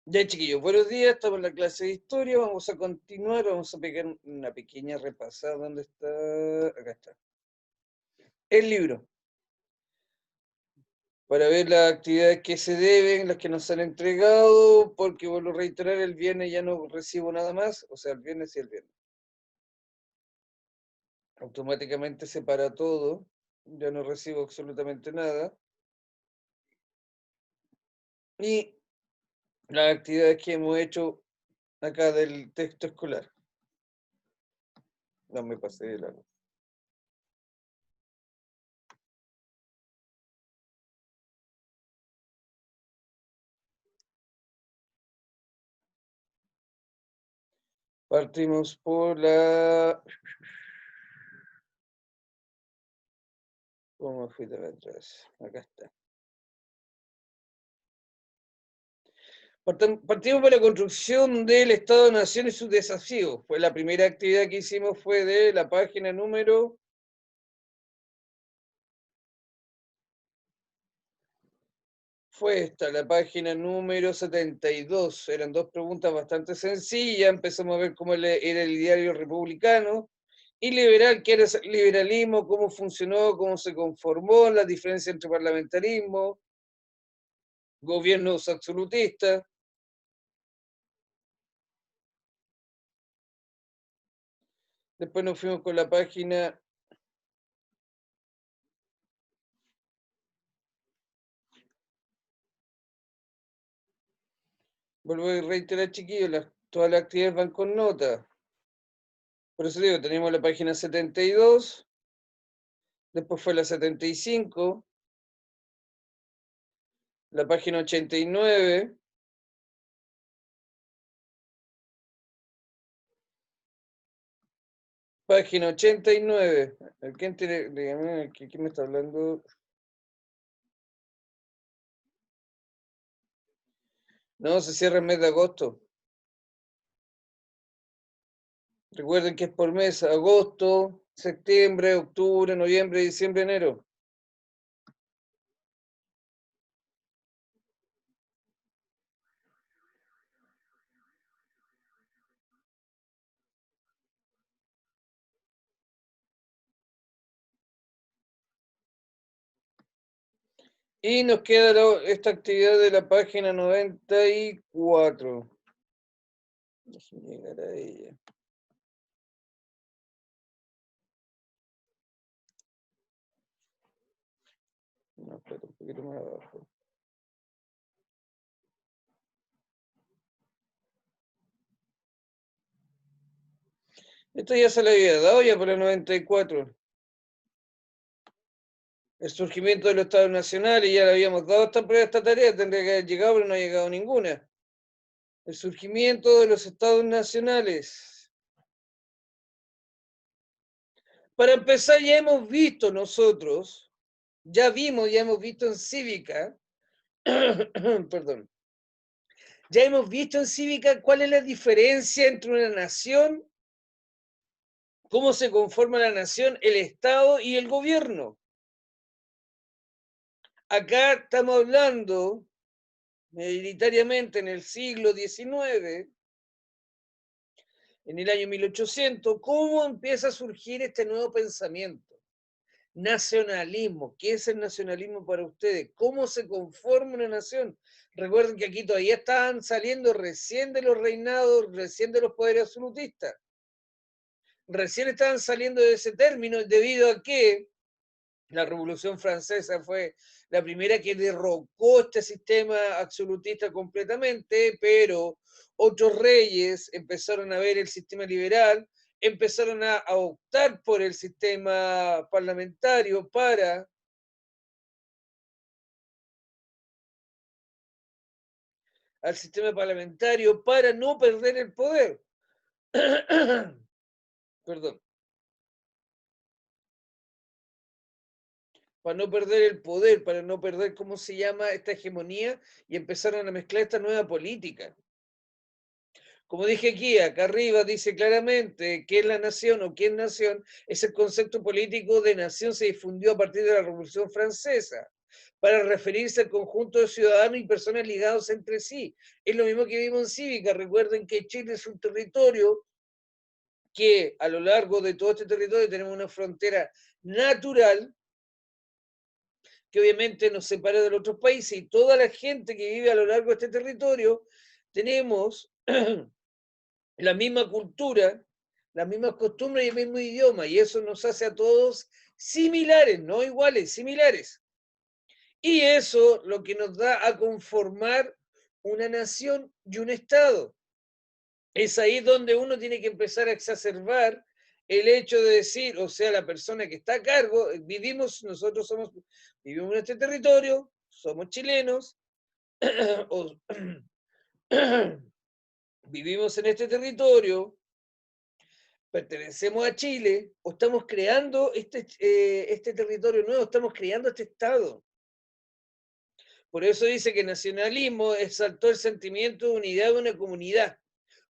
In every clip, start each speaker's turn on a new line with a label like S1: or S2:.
S1: Ya, chiquillos, buenos días, estamos en la clase de historia, vamos a continuar, vamos a pegar una pequeña repasada. ¿Dónde está? Acá está. El libro, para ver las actividades que se deben, las que nos han entregado, porque vuelvo a reiterar, el viernes ya no recibo nada más, o sea, el viernes y el viernes. Automáticamente se para todo, ya no recibo absolutamente nada. Y las actividades que hemos hecho acá del texto escolar. No me pasé de largo. Partimos por la... ¿Cómo fui de atrás? Acá está. Partimos por la construcción del Estado-Nación y sus desafíos. Pues la primera actividad que hicimos fue de la página número... Fue esta, la página número 72. Eran dos preguntas bastante sencillas. Empezamos a ver cómo era el ideario republicano y liberal, qué era el liberalismo, cómo funcionó, cómo se conformó, la diferencia entre parlamentarismo, gobiernos absolutistas. Después nos fuimos con la página... Vuelvo a reiterar, chiquillos, todas las actividades van con nota. Por eso digo, tenemos la página 72, después fue la 75, la página 89, página 89. ¿Quién tiene, dígame, quién me está hablando? No, se cierra el mes de agosto. Recuerden que es por mes, agosto, septiembre, octubre, noviembre, diciembre, enero. Y nos queda esta actividad de la página 94. Déjenme llegar a ella. No, espera, un poquito más abajo. Esto ya se le había dado ya por el 94. El surgimiento de los estados nacionales, ya le habíamos dado esta prueba, esta tarea, tendría que haber llegado, pero no ha llegado ninguna. El surgimiento de los estados nacionales. Para empezar, ya hemos visto nosotros, ya hemos visto en cívica, perdón, ya hemos visto en cívica cuál es la diferencia entre una nación, cómo se conforma la nación, el Estado y el gobierno. Acá estamos hablando mayoritariamente en el siglo XIX, en el año 1800, ¿cómo empieza a surgir este nuevo pensamiento? Nacionalismo. ¿Qué es el nacionalismo para ustedes? ¿Cómo se conforma una nación? Recuerden que aquí todavía estaban saliendo recién de los reinados, recién de los poderes absolutistas. Recién estaban saliendo de ese término debido a que la Revolución Francesa fue la primera que derrocó este sistema absolutista completamente, pero otros reyes empezaron a ver el sistema liberal, empezaron a optar por el sistema parlamentario para al sistema parlamentario para no perder el poder. Perdón. Para no perder el poder, para no perder, ¿cómo se llama?, esta hegemonía, y empezaron a mezclar esta nueva política. Como dije aquí, acá arriba dice claramente qué es la nación o qué es nación. Ese concepto político de nación se difundió a partir de la Revolución Francesa. para referirse al conjunto de ciudadanos y personas ligados entre sí. Es lo mismo que vimos en Cívica. Recuerden que Chile es un territorio que a lo largo de todo este territorio tenemos una frontera natural que obviamente nos separa de los otros países, y toda la gente que vive a lo largo de este territorio tenemos la misma cultura, las mismas costumbres y el mismo idioma, y eso nos hace a todos similares, no iguales, similares. Y eso lo que nos da a conformar una nación y un Estado. Es ahí donde uno tiene que empezar a exacerbar el hecho de decir, o sea, la persona que está a cargo, vivimos en este territorio, somos chilenos, o, vivimos en este territorio, pertenecemos a Chile, o estamos creando este territorio nuevo, estamos creando este Estado. Por eso dice que nacionalismo exaltó el sentimiento de unidad de una comunidad.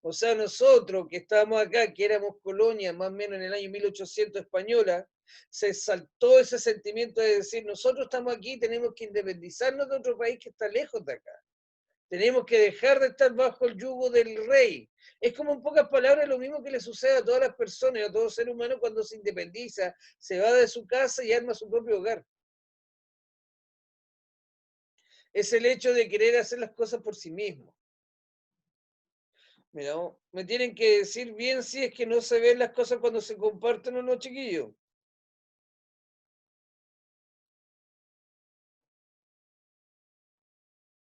S1: O sea, nosotros que estábamos acá, que éramos colonia más o menos en el año 1800 española, se exaltó ese sentimiento de decir, nosotros estamos aquí, tenemos que independizarnos de otro país que está lejos de acá. Tenemos que dejar de estar bajo el yugo del rey. Es como en pocas palabras lo mismo que le sucede a todas las personas, a todo ser humano cuando se independiza, se va de su casa y arma su propio hogar. Es el hecho de querer hacer las cosas por sí mismo. Mira, me tienen que decir bien si es que no se ven las cosas cuando se comparten o no, chiquillos.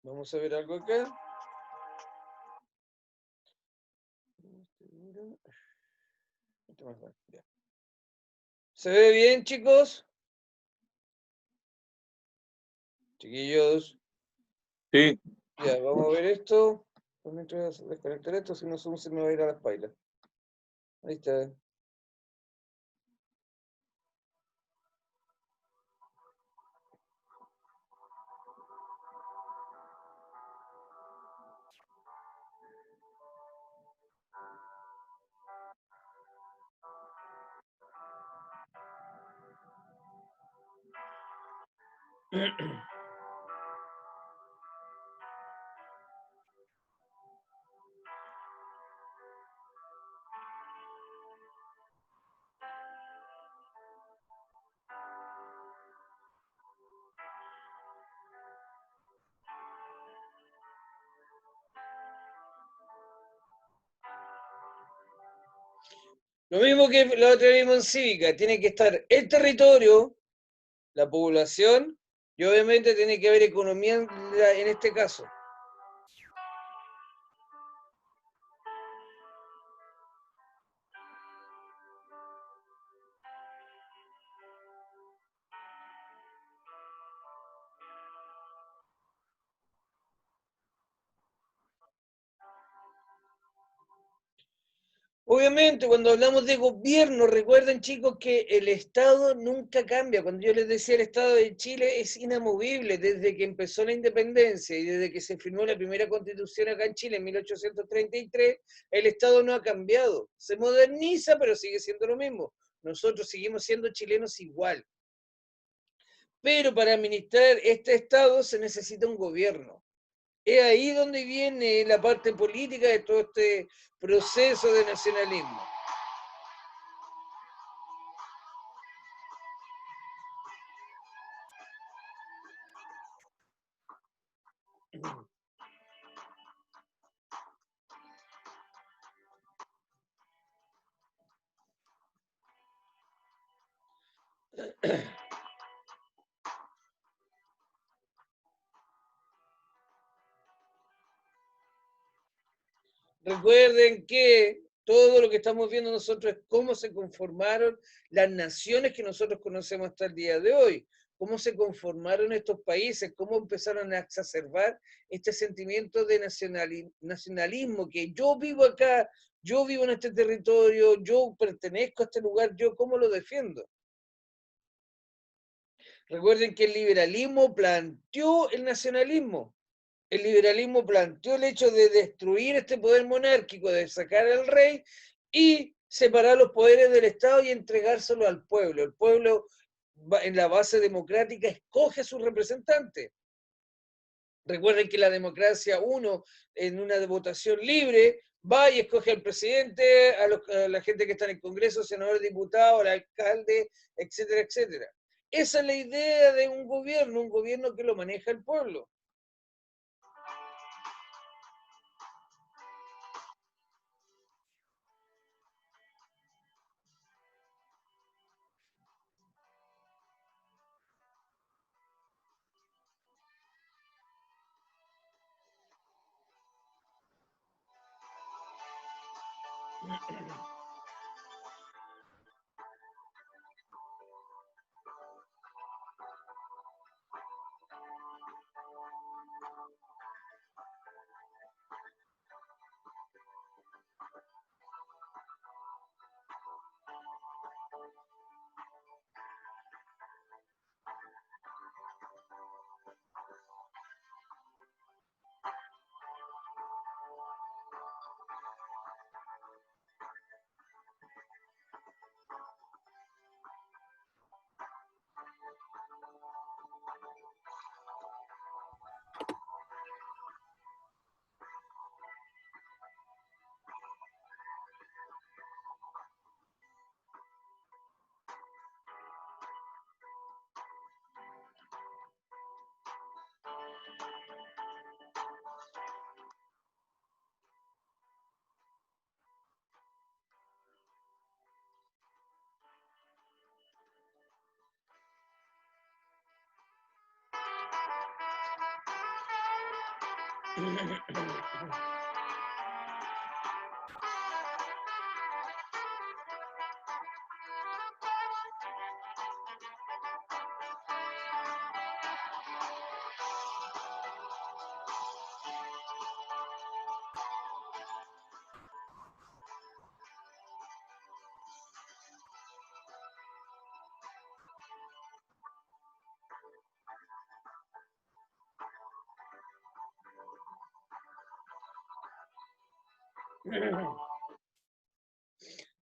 S1: Vamos a ver algo acá. ¿Se ve bien, chicos? Chiquillos.
S2: Sí.
S1: Ya, vamos a ver esto. Mientras desconectar esto, si no se me va a ir a las pailas. Ahí está. Lo mismo que la otra vimos en Cívica, tiene que estar el territorio, la población, y obviamente tiene que haber economía en este caso. Obviamente, cuando hablamos de gobierno, recuerden chicos que el Estado nunca cambia. Cuando yo les decía el Estado de Chile es inamovible desde que empezó la independencia y desde que se firmó la primera constitución acá en Chile en 1833, el Estado no ha cambiado. Se moderniza, pero sigue siendo lo mismo. Nosotros seguimos siendo chilenos igual. Pero para administrar este Estado se necesita un gobierno. Es ahí donde viene la parte política de todo este proceso de nacionalismo. Recuerden que todo lo que estamos viendo nosotros es cómo se conformaron las naciones que nosotros conocemos hasta el día de hoy, cómo se conformaron estos países, cómo empezaron a exacerbar este sentimiento de nacionalismo, que yo vivo acá, yo vivo en este territorio, yo pertenezco a este lugar, yo cómo lo defiendo. Recuerden que el liberalismo planteó el nacionalismo. El liberalismo planteó el hecho de destruir este poder monárquico, de sacar al rey y separar los poderes del Estado y entregárselo al pueblo. El pueblo en la base democrática escoge a sus representantes. Recuerden que la democracia, uno, en una votación libre, va y escoge al presidente, a la gente que está en el Congreso, senadores, diputados, al alcalde, etcétera, etcétera. Esa es la idea de un gobierno que lo maneja el pueblo.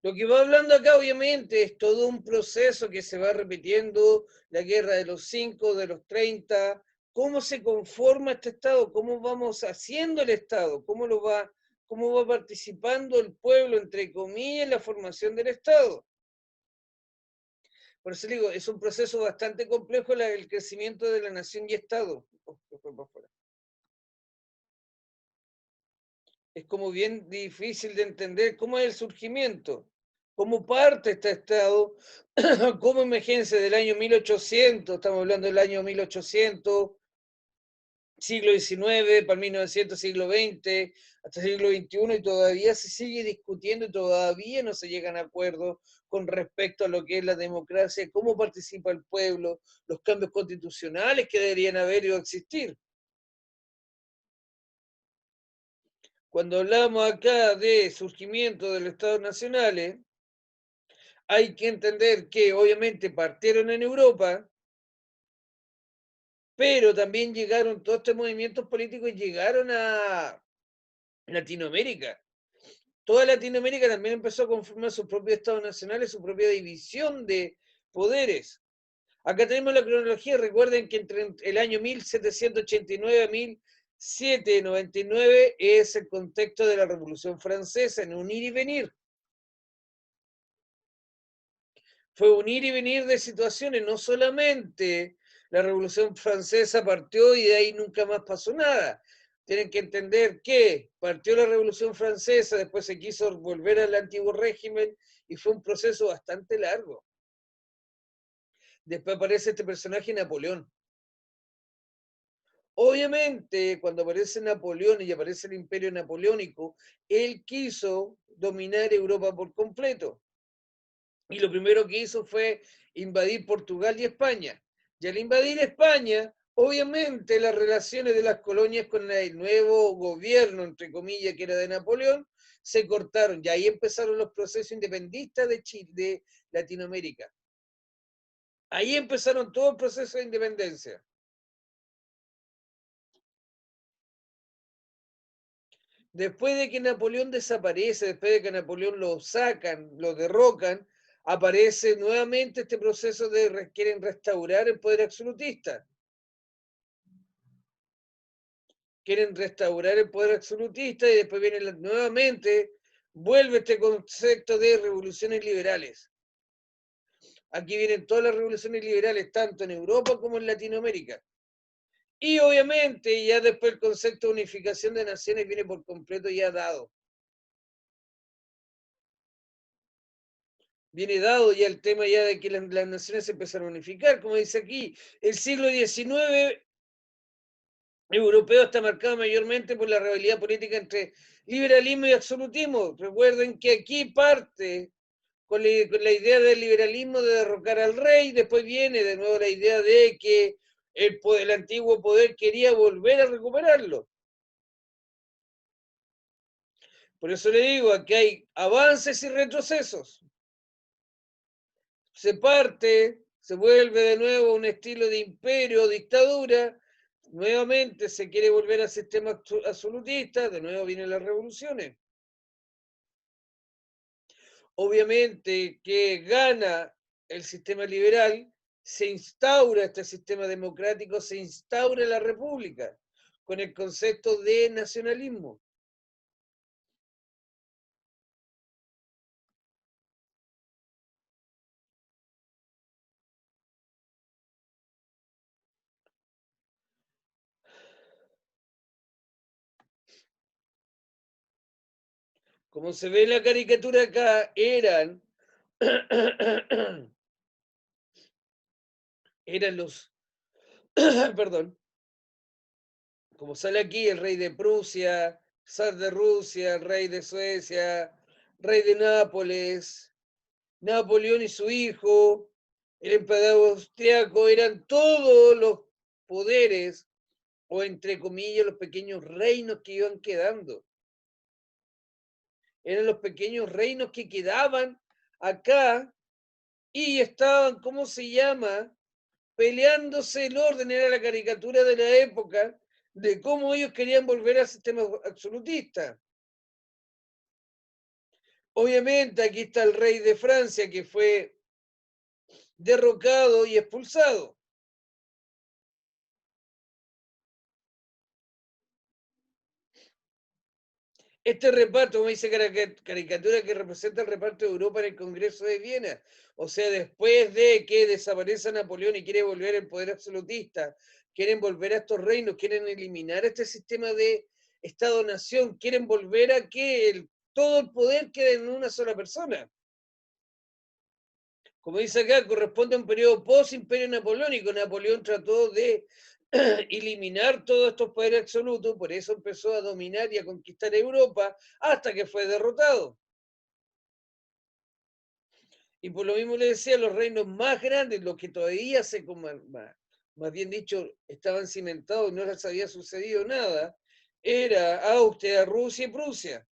S1: Lo que va hablando acá, obviamente, es todo un proceso que se va repitiendo, la guerra de los 5, de los 30, cómo se conforma este Estado, cómo vamos haciendo el Estado, cómo va participando el pueblo, entre comillas, en la formación del Estado. Por eso digo, es un proceso bastante complejo el crecimiento de la nación y Estado. Es como bien difícil de entender cómo es el surgimiento, cómo parte este Estado, cómo emergencia del año 1800, estamos hablando del año 1800, siglo XIX, para 1900, siglo XX, hasta siglo XXI, y todavía se sigue discutiendo y todavía no se llegan a acuerdos con respecto a lo que es la democracia, cómo participa el pueblo, los cambios constitucionales que deberían haber o existir. Cuando hablamos acá de surgimiento de los Estados nacionales, hay que entender que obviamente partieron en Europa, pero también llegaron todos estos movimientos políticos y llegaron a Latinoamérica. Toda Latinoamérica también empezó a conformar sus propios estados nacionales, su propia división de poderes. Acá tenemos la cronología, recuerden que entre el año 1789 a 1799 es el contexto de la Revolución Francesa, en un ir y venir. Fue un ir y venir de situaciones, no solamente la Revolución Francesa partió y de ahí nunca más pasó nada. Tienen que entender que partió la Revolución Francesa, después se quiso volver al antiguo régimen y fue un proceso bastante largo. Después aparece este personaje Napoleón. Obviamente, cuando aparece Napoleón y aparece el imperio napoleónico, él quiso dominar Europa por completo. Y lo primero que hizo fue invadir Portugal y España. Y al invadir España, obviamente las relaciones de las colonias con el nuevo gobierno, entre comillas, que era de Napoleón, se cortaron. Y ahí empezaron los procesos independistas de Chile, de Latinoamérica. Ahí empezaron todo el proceso de independencia. Después de que Napoleón desaparece, después de que Napoleón lo sacan, lo derrocan, aparece nuevamente este proceso de quieren restaurar el poder absolutista. Quieren restaurar el poder absolutista y después viene nuevamente, vuelve este concepto de revoluciones liberales. Aquí vienen todas las revoluciones liberales, tanto en Europa como en Latinoamérica. Y obviamente ya después el concepto de unificación de naciones viene por completo ya dado. Viene dado ya el tema ya de que las naciones se empezaron a unificar, como dice aquí, el siglo XIX europeo está marcado mayormente por la rivalidad política entre liberalismo y absolutismo. Recuerden que aquí parte con la idea del liberalismo de derrocar al rey, después viene de nuevo la idea de que el antiguo poder quería volver a recuperarlo. Por eso le digo, aquí hay avances y retrocesos. Se parte, se vuelve de nuevo un estilo de imperio, dictadura, nuevamente se quiere volver al sistema absolutista, de nuevo vienen las revoluciones. Obviamente que gana el sistema liberal, se instaura este sistema democrático, se instaura la república, con el concepto de nacionalismo. Como se ve en la caricatura acá, eran los, perdón, como sale aquí el rey de Prusia, zar de Rusia, el rey de Suecia, rey de Nápoles, Napoleón y su hijo, el emperador austriaco, eran todos los poderes, o entre comillas, los pequeños reinos que iban quedando. Eran los pequeños reinos que quedaban acá y estaban, ¿cómo se llama? Peleándose el orden, era la caricatura de la época de cómo ellos querían volver al sistema absolutista. Obviamente aquí está el rey de Francia que fue derrocado y expulsado. Este reparto, como dice caricatura, que representa el reparto de Europa en el Congreso de Viena. O sea, después de que desaparece Napoleón y quiere volver el poder absolutista, quieren volver a estos reinos, quieren eliminar este sistema de Estado-nación, quieren volver a que todo el poder quede en una sola persona. Como dice acá, corresponde a un periodo post-imperio napoleónico. Napoleón trató de eliminar todos estos poderes absolutos, por eso empezó a dominar y a conquistar Europa hasta que fue derrotado. Y por lo mismo le decía, los reinos más grandes, los que todavía más bien dicho, estaban cimentados y no les había sucedido nada, era Austria, Rusia y Prusia.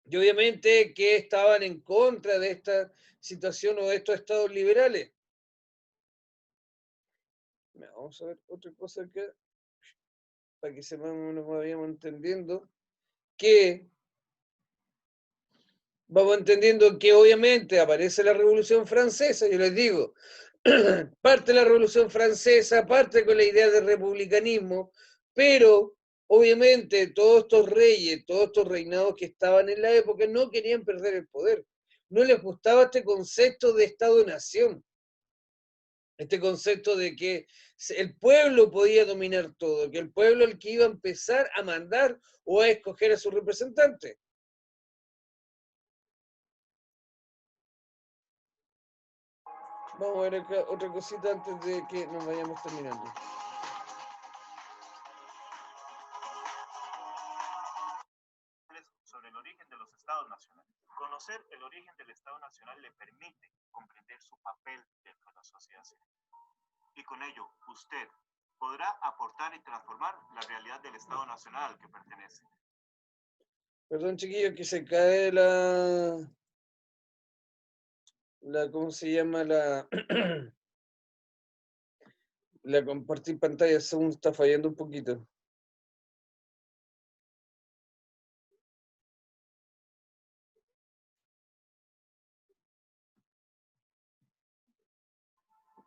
S1: Y obviamente que estaban en contra de esta situación o de estos estados liberales. Vamos a ver otra cosa acá, para que nos vayamos entendiendo, que vamos entendiendo que obviamente aparece la Revolución Francesa, yo les digo, parte la Revolución Francesa, parte con la idea del republicanismo, pero obviamente todos estos reyes, todos estos reinados que estaban en la época no querían perder el poder, no les gustaba este concepto de Estado-nación. Este concepto de que el pueblo podía dominar todo, que el pueblo el que iba a empezar a mandar o a escoger a su representante. Vamos a ver acá otra cosita antes de que nos vayamos terminando.
S2: Sobre el origen de los estados nacionales. Conocer el origen del Estado Nacional le permite comprender su papel dentro de la sociedad civil. Y con ello, usted podrá aportar y transformar la realidad del Estado Nacional al que pertenece.
S1: Perdón, chiquillos, que se cae ¿cómo se llama? La compartir pantalla, según está fallando un poquito.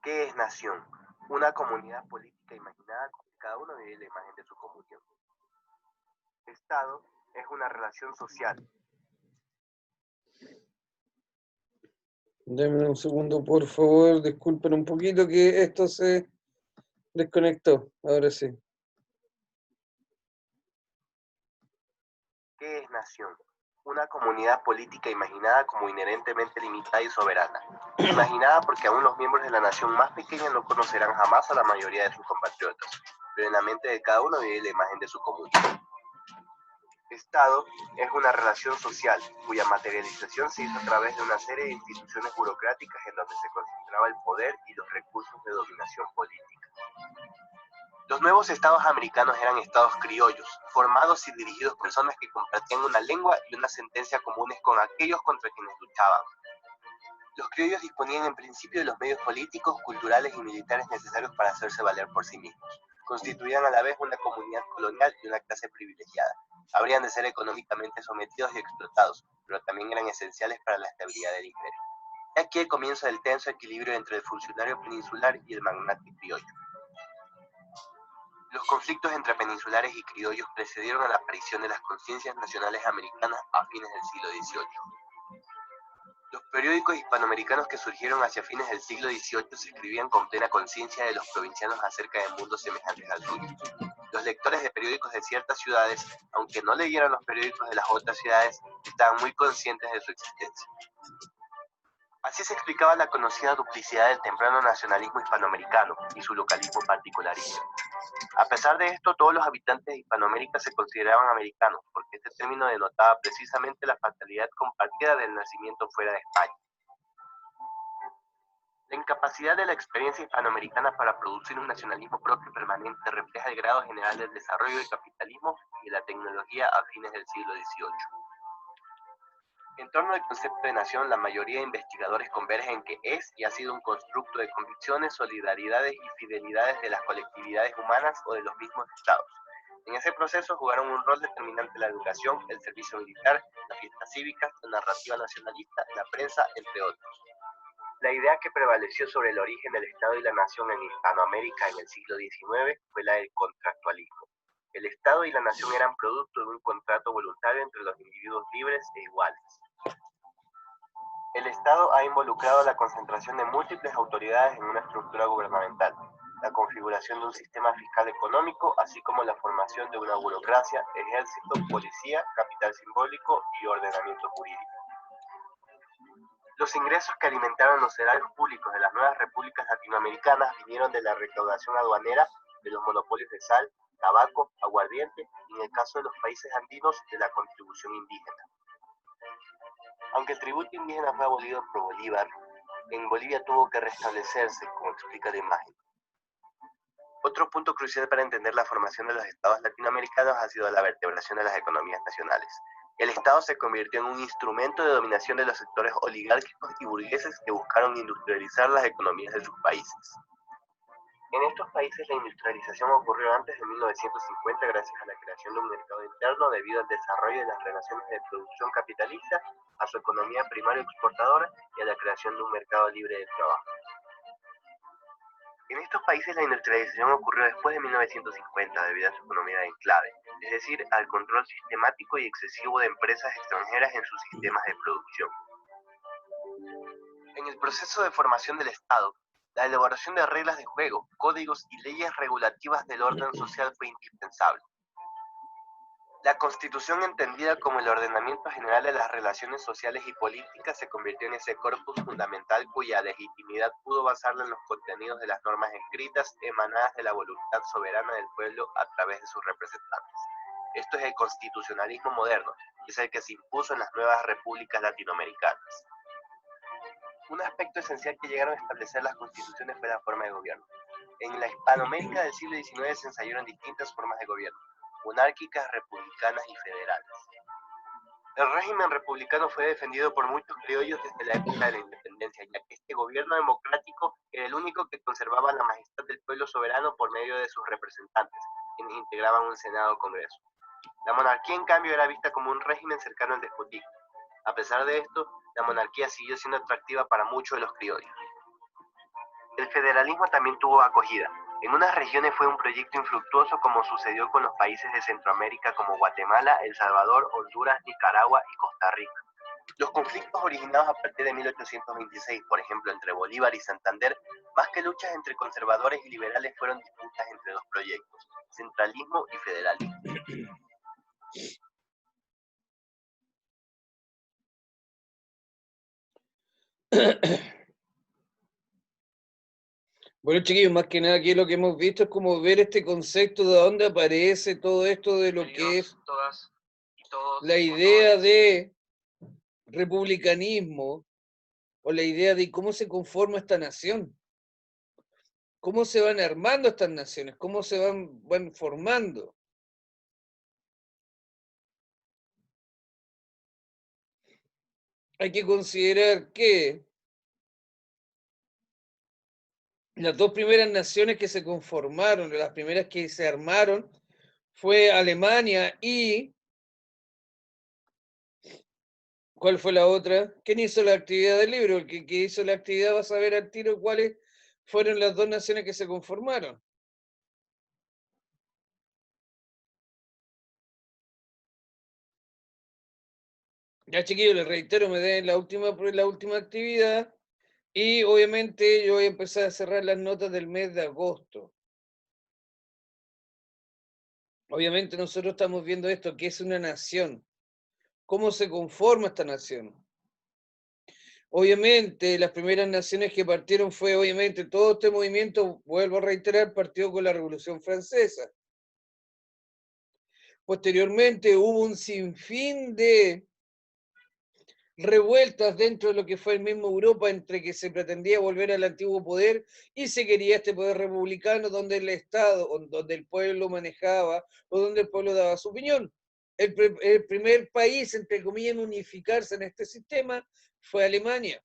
S3: ¿Qué es nación? Una comunidad política imaginada como cada uno vive la imagen de su comunión. Estado es una relación social.
S1: Denme un segundo, por favor. Disculpen un poquito que esto se desconectó. Ahora sí.
S3: ¿Qué es nación? Una comunidad política imaginada como inherentemente limitada y soberana. Imaginada porque aún los miembros de la nación más pequeña no conocerán jamás a la mayoría de sus compatriotas, pero en la mente de cada uno vive la imagen de su comunidad. Estado es una relación social cuya materialización se hizo a través de una serie de instituciones burocráticas en donde se concentraba el poder y los recursos de dominación política. Los nuevos estados americanos eran estados criollos, formados y dirigidos por personas que compartían una lengua y una sentencia comunes con aquellos contra quienes luchaban. Los criollos disponían en principio de los medios políticos, culturales y militares necesarios para hacerse valer por sí mismos. Constituían a la vez una comunidad colonial y una clase privilegiada. Habrían de ser económicamente sometidos y explotados, pero también eran esenciales para la estabilidad del imperio. Aquí el comienzo del tenso equilibrio entre el funcionario peninsular y el magnate criollo. Los conflictos entre peninsulares y criollos precedieron a la aparición de las conciencias nacionales americanas a fines del siglo XVIII. Los periódicos hispanoamericanos que surgieron hacia fines del siglo XVIII se escribían con plena conciencia de los provincianos acerca de mundos semejantes al suyo. Los lectores de periódicos de ciertas ciudades, aunque no leyeran los periódicos de las otras ciudades, estaban muy conscientes de su existencia. Así se explicaba la conocida duplicidad del temprano nacionalismo hispanoamericano y su localismo particularista. A pesar de esto, todos los habitantes de Hispanoamérica se consideraban americanos, porque este término denotaba precisamente la fatalidad compartida del nacimiento fuera de España. La incapacidad de la experiencia hispanoamericana para producir un nacionalismo propio permanente refleja el grado general del desarrollo del capitalismo y de la tecnología a fines del siglo XVIII. En torno al concepto de nación, la mayoría de investigadores convergen en que es y ha sido un constructo de convicciones, solidaridades y fidelidades de las colectividades humanas o de los mismos estados. En ese proceso jugaron un rol determinante la educación, el servicio militar, las fiestas cívicas, la narrativa nacionalista, la prensa, entre otros. La idea que prevaleció sobre el origen del Estado y la nación en Hispanoamérica en el siglo XIX fue la del contractualismo. El Estado y la nación eran producto de un contrato voluntario entre los individuos libres e iguales. El Estado ha involucrado la concentración de múltiples autoridades en una estructura gubernamental, la configuración de un sistema fiscal económico, así como la formación de una burocracia, ejército, policía, capital simbólico y ordenamiento jurídico. Los ingresos que alimentaron los erarios públicos de las nuevas repúblicas latinoamericanas vinieron de la recaudación aduanera, de los monopolios de sal, tabaco, aguardiente y, en el caso de los países andinos, de la contribución indígena. Aunque el tributo indígena fue abolido por Bolívar, en Bolivia tuvo que restablecerse, como explica la imagen. Otro punto crucial para entender la formación de los estados latinoamericanos ha sido la vertebración de las economías nacionales. El Estado se convirtió en un instrumento de dominación de los sectores oligárquicos y burgueses que buscaron industrializar las economías de sus países. En estos países la industrialización ocurrió antes de 1950 gracias a la creación de un mercado interno debido al desarrollo de las relaciones de producción capitalista, a su economía primaria exportadora y a la creación de un mercado libre de trabajo. En estos países la industrialización ocurrió después de 1950 debido a su economía de enclave, es decir, al control sistemático y excesivo de empresas extranjeras en sus sistemas de producción. En el proceso de formación del Estado, la elaboración de reglas de juego, códigos y leyes regulativas del orden social fue indispensable. La Constitución, entendida como el ordenamiento general de las relaciones sociales y políticas, se convirtió en ese corpus fundamental cuya legitimidad pudo basarla en los contenidos de las normas escritas emanadas de la voluntad soberana del pueblo a través de sus representantes. Esto es el constitucionalismo moderno, y es el que se impuso en las nuevas repúblicas latinoamericanas. Un aspecto esencial que llegaron a establecer las constituciones fue la forma de gobierno. En la Hispanoamérica del siglo XIX se ensayaron distintas formas de gobierno, monárquicas, republicanas y federales. El régimen republicano fue defendido por muchos criollos desde la época de la independencia, ya que este gobierno democrático era el único que conservaba la majestad del pueblo soberano por medio de sus representantes, quienes integraban un Senado o Congreso. La monarquía, en cambio, era vista como un régimen cercano al despotismo. A pesar de esto, la monarquía siguió siendo atractiva para muchos de los criollos. El federalismo también tuvo acogida. En unas regiones fue un proyecto infructuoso, como sucedió con los países de Centroamérica como Guatemala, El Salvador, Honduras, Nicaragua y Costa Rica. Los conflictos originados a partir de 1826, por ejemplo, entre Bolívar y Santander, más que luchas entre conservadores y liberales, fueron disputas entre dos proyectos, centralismo y federalismo.
S1: Bueno, chiquillos, más que nada aquí lo que hemos visto es como ver este concepto de dónde aparece todo esto de lo que es
S3: todas y todos,
S1: la idea de republicanismo o la idea de cómo se conforma esta nación, cómo se van armando estas naciones, cómo se van formando. Hay que considerar que las dos primeras naciones que se conformaron, las primeras que se armaron, fue Alemania y... ¿Cuál fue la otra? ¿Quién hizo la actividad del libro? El que hizo la actividad va a saber al tiro cuáles fueron las dos naciones que se conformaron. Ya, chiquillos, les reitero, me den la última actividad y obviamente yo voy a empezar a cerrar las notas del mes de agosto. Obviamente nosotros estamos viendo esto, que es una nación. ¿Cómo se conforma esta nación? Obviamente, las primeras naciones que partieron fue, obviamente, todo este movimiento, vuelvo a reiterar, partió con la Revolución Francesa. Posteriormente hubo un sinfín de revueltas dentro de lo que fue el mismo Europa, entre que se pretendía volver al antiguo poder y se quería este poder republicano donde el Estado, donde el pueblo manejaba o donde el pueblo daba su opinión. El primer país, entre comillas, en unificarse en este sistema fue Alemania.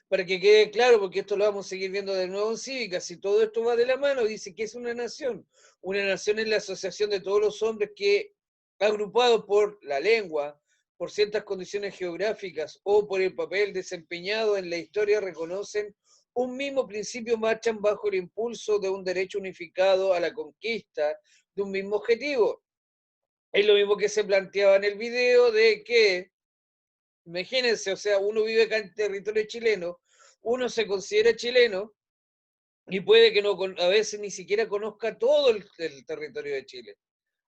S1: Para que quede claro, porque esto lo vamos a seguir viendo de nuevo en Cívica, si todo esto va de la mano, dice que es una nación. Una nación es la asociación de todos los hombres que, agrupados por la lengua, por ciertas condiciones geográficas o por el papel desempeñado en la historia, reconocen un mismo principio, marchan bajo el impulso de un derecho unificado a la conquista de un mismo objetivo. Es lo mismo que se planteaba en el video de que, imagínense, o sea, uno vive acá en territorio chileno, uno se considera chileno y puede que no, a veces ni siquiera conozca todo el territorio de Chile.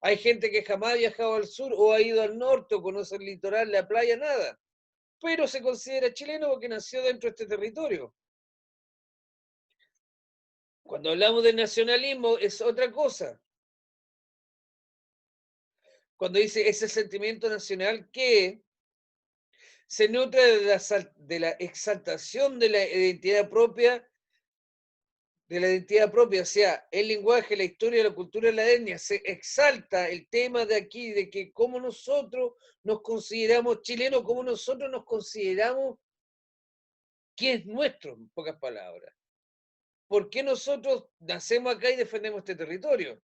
S1: Hay gente que jamás ha viajado al sur o ha ido al norte o conoce el litoral, la playa, nada. Pero se considera chileno porque nació dentro de este territorio. Cuando hablamos de nacionalismo es otra cosa. Cuando dice ese sentimiento nacional que se nutre de la exaltación de la identidad propia, o sea, el lenguaje, la historia, la cultura, la etnia, se exalta el tema de aquí, de que cómo nosotros nos consideramos chilenos, cómo nosotros nos consideramos que es nuestro, en pocas palabras. ¿Por qué nosotros nacemos acá y defendemos este territorio?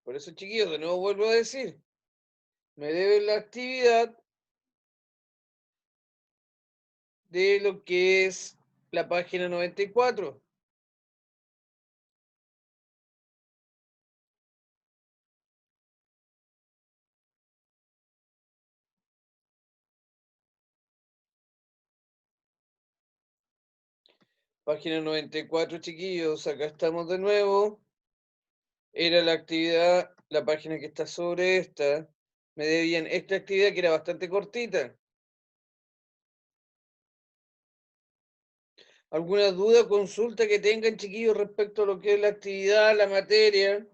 S1: Por eso, chiquillos, de nuevo vuelvo a decir, me deben la actividad de lo que es la página 94. Página 94, chiquillos, acá estamos de nuevo. Era la actividad, la página que está sobre esta. Me debían esta actividad que era bastante cortita. ¿Alguna duda, consulta que tengan, chiquillos, respecto a lo que es la actividad, la materia?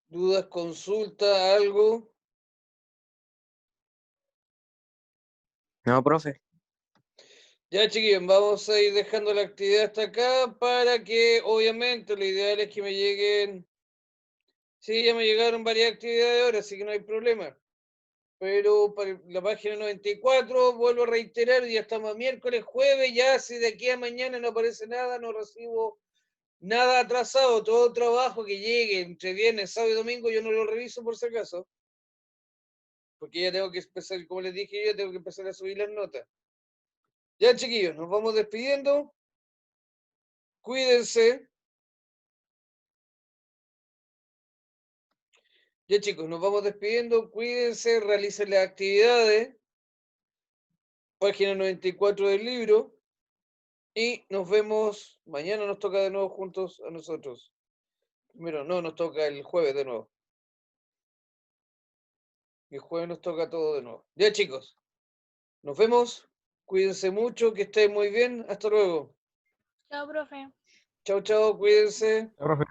S1: ¿Dudas, consulta, algo?
S4: No, profe.
S1: Ya, chiquillos, vamos a ir dejando la actividad hasta acá para que, obviamente, lo ideal es que me lleguen... Sí, ya me llegaron varias actividades ahora, así que no hay problema. Pero para la página 94, vuelvo a reiterar, ya estamos a miércoles, jueves, ya si de aquí a mañana no aparece nada, no recibo nada atrasado, todo trabajo que llegue entre viernes, sábado y domingo, yo no lo reviso por si acaso. Porque ya tengo que empezar, como les dije, yo tengo que empezar a subir las notas. Ya, chiquillos, nos vamos despidiendo. Cuídense. Ya, chicos, nos vamos despidiendo. Cuídense, realicen las actividades. Página 94 del libro. Y nos vemos. Mañana nos toca de nuevo juntos a nosotros. Primero, no, nos toca el jueves de nuevo. El jueves nos toca todo de nuevo. Ya, chicos, nos vemos. Cuídense mucho, que estén muy bien. Hasta luego.
S5: Chao, profe.
S1: Chao, chao, cuídense.
S6: Ya, profe.